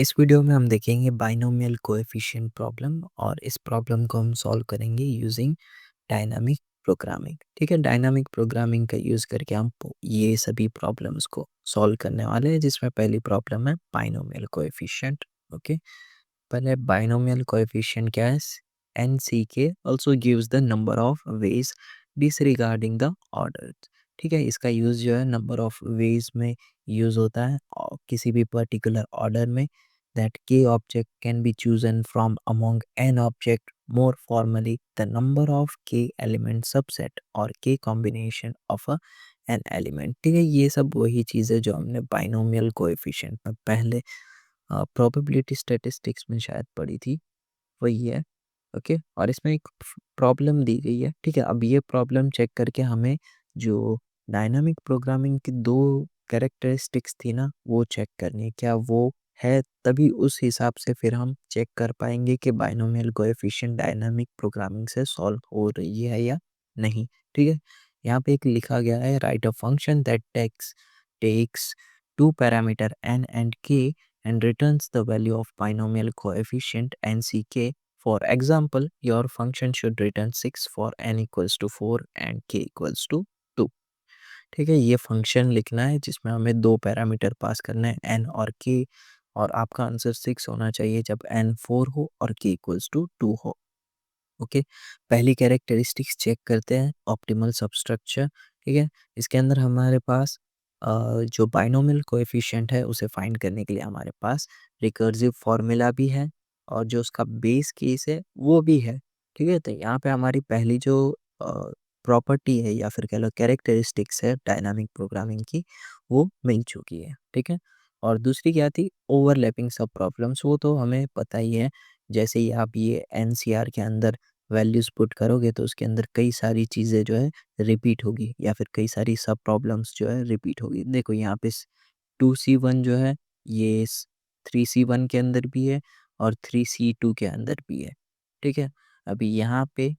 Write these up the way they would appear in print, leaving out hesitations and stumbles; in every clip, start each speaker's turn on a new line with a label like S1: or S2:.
S1: इस वीडियो में हम देखेंगे बाइनोमियल कोएफिशिएंट प्रॉब्लम और इस प्रॉब्लम को हम सॉल्व करेंगे यूजिंग डायनामिक प्रोग्रामिंग। ठीक है, डायनामिक प्रोग्रामिंग का यूज़ करके हम ये सभी प्रॉब्लम्स को सॉल्व करने वाले हैं, जिसमें पहली प्रॉब्लम है बाइनोमियल कोएफिशिएंट। ओके, पहले बाइनोमियल कोएफिशिएंट क्या है? एन सी के also gives the number of ways disregarding the order. ठीक है, इसका यूज़ जो है नंबर ऑफ वेज में यूज़ होता है और किसी भी पर्टिकुलर ऑर्डर में, that k object can be chosen from among n object, more formally the number of k element subset or k combination of a n element। ठीक है, ये सब वही चीज़ है जो हमने बाइनोमियल कोएफिशिएंट में पहले प्रोबेबिलिटी स्टैटिस्टिक्स में शायद पढ़ी थी, वही है। ओके, और इसमें एक प्रॉब्लम दी गई है। ठीक है, अब ये प्रॉब्लम चेक करके हमें जो डायनामिक प्रोग्रामिंग की दो कैरेक्टरिस्टिक्स थी ना, वो चेक करनी है, क्या वो है, तभी उस हिसाब से फिर हम चेक कर पाएंगे कि बाइनोमियल कोएफिशिएंट डायनामिक प्रोग्रामिंग से सॉल्व हो रही है या नहीं। ठीक है, यहाँ पे एक लिखा गया है, write a function that takes two parameter n and k and returns the value of binomial coefficient nck. For example, your function should return 6 for n equals to 4 and k equals to 2। ठीक है, ये function लिखना है जिसमें हमें दो parameter pass करना है, n और k, और आपका आंसर 6 होना चाहिए जब n 4 हो और k इक्वल्स टू 2 हो। ओके, पहली कैरेक्टरिस्टिक्स चेक करते हैं, ऑप्टिमल सबस्ट्रक्चर। ठीक है, इसके अंदर हमारे पास जो बाइनोमियल कोएफिशिएंट है उसे फाइंड करने के लिए हमारे पास रिकर्सिव फॉर्मूला भी है और जो उसका बेस केस है वो भी है। ठीक है, तो यहाँ पे हमारी पहली जो प्रॉपर्टी है या फिर कह लो कैरेक्टरिस्टिक्स है डायनामिक प्रोग्रामिंग की, वो मिल चुकी है। ठीक है, और दूसरी क्या थी? ओवरलैपिंग सब प्रॉब्लम्स, वो तो हमें पता ही है। जैसे ही आप ये एनसीआर के अंदर वैल्यूज़ पुट करोगे तो उसके अंदर कई सारी चीज़ें जो है रिपीट होगी या फिर कई सारी सब प्रॉब्लम्स जो है रिपीट होगी। देखो यहाँ पे 2C1 जो है ये 3C1 के अंदर भी है और 3C2 के अंदर भी है। ठीक है, अभी यहाँ पे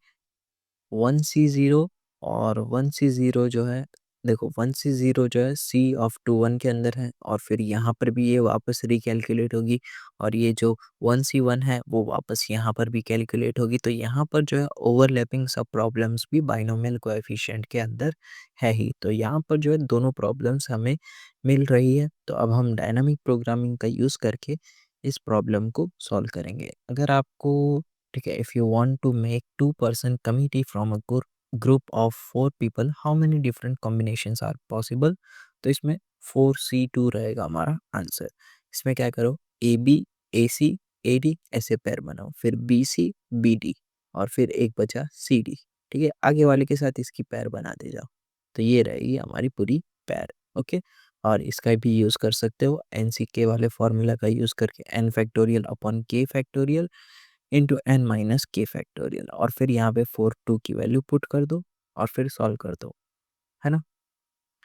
S1: 1C0 और 1C0 जो है, देखो 1C0 जो है C ऑफ 21 के अंदर है और फिर यहाँ पर भी ये वापस रिकैलकुलेट होगी और ये जो 1C1 है वो वापस यहाँ पर भी कैलकुलेट होगी। तो यहाँ पर जो है ओवरलैपिंग सब प्रॉब्लम्स भी बाइनोमियल कोएफिशिएंट के अंदर है ही। तो यहाँ पर जो है दोनों प्रॉब्लम्स हमें मिल रही है। तो अब हम डायनामिक प्रोग्रामिंग का यूज़ करके इस प्रॉब्लम को सॉल्व करेंगे। अगर आपको, ठीक है, if you want to make two person committee from a group of 4 people, how many different combinations are possible? तो इसमें 4C2 रहेगा हमारा आंसर। इसमें क्या करो, AB AC AD ऐसे पैर बनाओ, फिर BC BD और फिर एक बचा CD। ठीक है, आगे वाले के साथ इसकी पैर बना दे जाओ, तो ये रहेगी हमारी पूरी पैर। ओके, और इसका भी यूज़ कर सकते हो NCK वाले फॉर्मूला का यूज़ करके, n factorial upon k factorial into n minus के फैक्टोरियल, और फिर यहाँ पे 4 2 की वैल्यू पुट कर दो और फिर सॉल्व कर दो, है ना।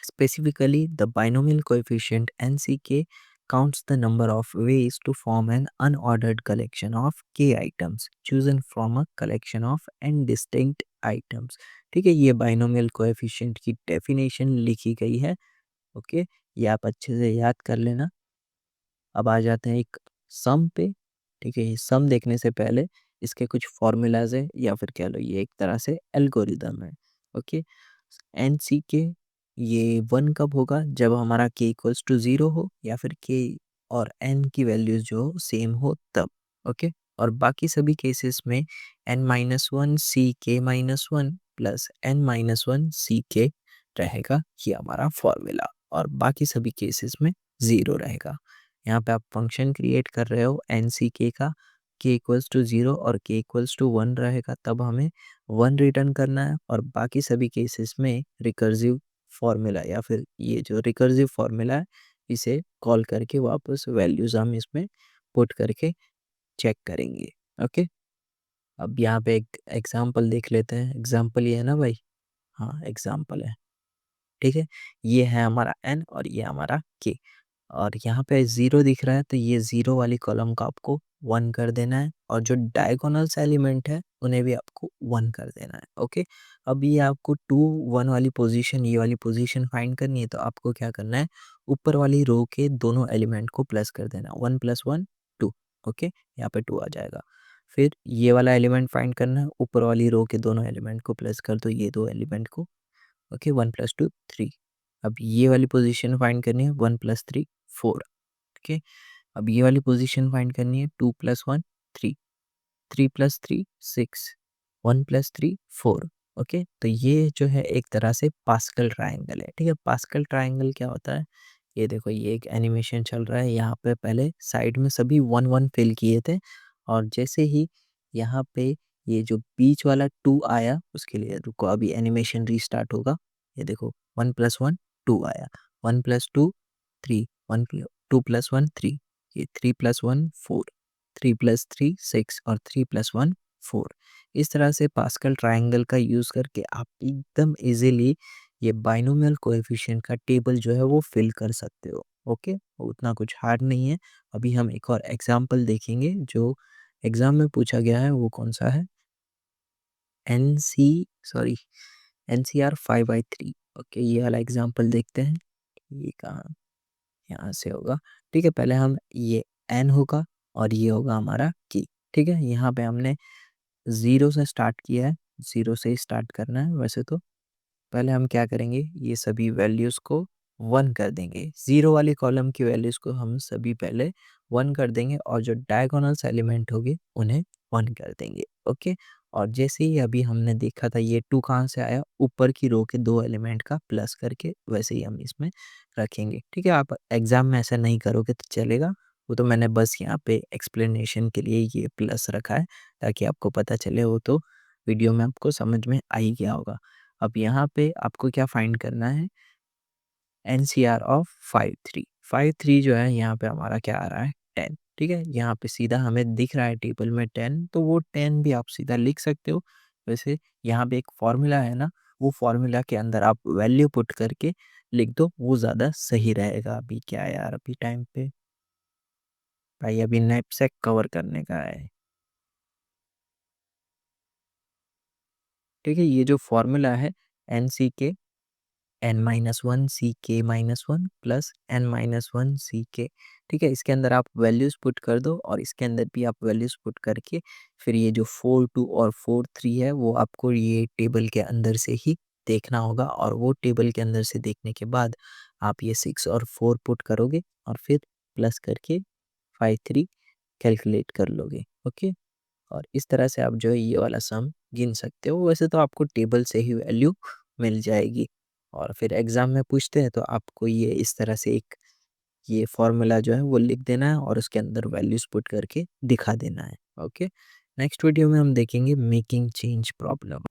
S1: Specifically the binomial coefficient NCK counts the number of ways to form an unordered collection of k items chosen from a collection of n distinct items। ठीक है, ये बाइनोमियल कोएफिशिएंट की डेफिनेशन लिखी गई है। ओके, ये आप अच्छे से याद कर लेना। अब आ जाते हैं एक सम पे। ठीक है, ये सम देखने से पहले इसके कुछ फॉर्मूलाज है या फिर कह लो ये एक तरह से एल्गोरिदम है। ओके, एन सी के ये 1 कब होगा? जब हमारा के इक्वल्स टू 0 हो या फिर के और एन की वैल्यूज जो सेम हो तब। ओके, और बाकी सभी केसेस में n-1 सी के -1 प्लस n-1 सी के रहेगा, ये हमारा फॉर्मूला, और बाकी सभी केसेस में 0 रहेगा। यहाँ पे आप फंक्शन क्रिएट कर रहे हो एन सी के का, के इक्वल्स टू 0 और के इक्वल्स टू 1 रहेगा तब हमें 1 रिटर्न करना है, और बाकी सभी केसेस में रिकर्सिव फॉर्मूला या फिर ये जो रिकर्सिव फॉर्मूला है इसे कॉल करके वापस वैल्यूज हम इसमें पुट करके चेक करेंगे। ओके, अब यहाँ पे एक एग्जांपल देख लेते हैं। एग्जांपल ये है ना भाई? हाँ, एग्जांपल है। ठीक है, ये है हमारा n और ये हमारा k, और यहाँ पे 0 दिख रहा है तो ये 0 वाली कॉलम को आपको 1 कर देना है, और जो डायगोनल्स एलिमेंट है उन्हें भी आपको 1 कर देना है। ओके, अब ये आपको 2 1 वाली पोजीशन, ये वाली पोजीशन फाइंड करनी है, तो आपको क्या करना है, ऊपर वाली रो के दोनों एलिमेंट को प्लस कर देना, 1 + 1 ओके, यहाँ पे 2 आ जाएगा। फिर ये वाला एलिमेंट फाइंड करना है, ऊपर वाली रो के दोनों एलिमेंट को प्लस कर दो, ये 2 एलिमेंट को। ओके, 1 + 2 3। अब ये वाली पोजीशन फाइंड करनी है, 1 + 3 4। ओके, अब ये वाली पोजीशन फाइंड करनी है, 2 + 1 3, 3 + 3 6, 1 + 3 4। ओके, तो ये जो है एक तरह से पास्कल ट्रायंगल है। ठीक है, पास्कल ट्रायंगल क्या होता है, ये देखो ये एक एनिमेशन चल रहा है। यहाँ पे पहले साइड में सभी 1 1 फिल किए थे, और जैसे ही यहाँ पे ये जो बीच वाला 2 आया, उसके लिए रुको अभी एनिमेशन रीस्टार्ट होगा। ये देखो 1 + 1 2 आया, 1 + 2 3, 2 + 1 3, ये 3 + 1 4, 3 + 3 6 और 3 + 1 4। इस तरह से पास्कल ट्रायंगल का यूज़ करके आप एकदम इजीली ये बाइनोमियल कोएफिशिएंट का टेबल जो है वो फिल कर सकते हो। ओके, उतना कुछ हार्ड नहीं है। अभी हम एक और एग्जांपल देखेंगे जो एग्जाम में पूछा गया है, वो कौन सा है, एनसीआर 5/3। ओके, ये वाला एग्जांपल देखते हैं। ये कहाँ, यहाँ से होगा। ठीक है, पहले हम ये एन होगा और ये होगा हमारा की। ठीक है, यहाँ पे हमने 0 से स्टार्ट किया है, 0 से ही स्टार्ट करना है वैसे तो। पहले हम क्या करेंगे, ये सभी वैल्यूज़ को 1 कर देंगे। 0 वाली कॉलम की वैल्यूज़ को हम सभी पहले 1 कर देंगे, और जो डायगोनल्स एलिमेंट होंगे उन्हें 1 कर देंगे। ओके, और जैसे ही अभी हमने देखा था ये 2 कहाँ से आया, ऊपर की रो के 2 एलिमेंट का प्लस करके, वैसे ही हम इसमें रखेंगे। ठीक है, आप एग्ज़ाम में ऐसा नहीं करोगे तो चलेगा, वो तो मैंने बस यहाँ पे एक्सप्लेनेशन के लिए ये प्लस रखा है, ताकि आपको पता चले, वो तो वीडियो में आपको समझ में आ ही गया होगा। अब यहाँ पे आपको क्या फाइंड करना है, एनसीआर ऑफ 5 3। 5 3 जो है यहाँ पे हमारा क्या आ रहा है, 10। ठीक है, यहाँ पे सीधा हमें दिख रहा है टेबल में 10, तो वो 10 भी आप सीधा लिख सकते हो। वैसे यहाँ पे एक फॉर्मूला है ना, वो फॉर्मूला के अंदर आप वैल्यू पुट करके लिख दो, वो ज़्यादा सही रहेगा। अभी क्या है यार, अभी टाइम पे भाई अभी नैपसैक कवर करने का है। ठीक है, ये जो फॉर्मूला है, एन सी के n-1 सी के -1 प्लस n-1 सी के। ठीक है, इसके अंदर आप वैल्यूज़ पुट कर दो, और इसके अंदर भी आप वैल्यूज़ पुट करके फिर ये जो 4 2 और 4 3 है, वो आपको ये टेबल के अंदर से ही देखना होगा, और वो टेबल के अंदर से देखने के बाद आप ये 6 और 4 पुट करोगे, और फिर प्लस करके 5 3 कैलकुलेट कर लोगे। ओके, और इस तरह से आप जो है ये वाला सम गिन सकते हो। वैसे तो आपको टेबल से ही वैल्यू मिल जाएगी, और फिर एग्ज़ाम में पूछते हैं तो आपको ये इस तरह से एक ये फॉर्मूला जो है वो लिख देना है, और उसके अंदर वैल्यूज़ पुट करके दिखा देना है। ओके, नेक्स्ट वीडियो में हम देखेंगे मेकिंग चेंज प्रॉब्लम।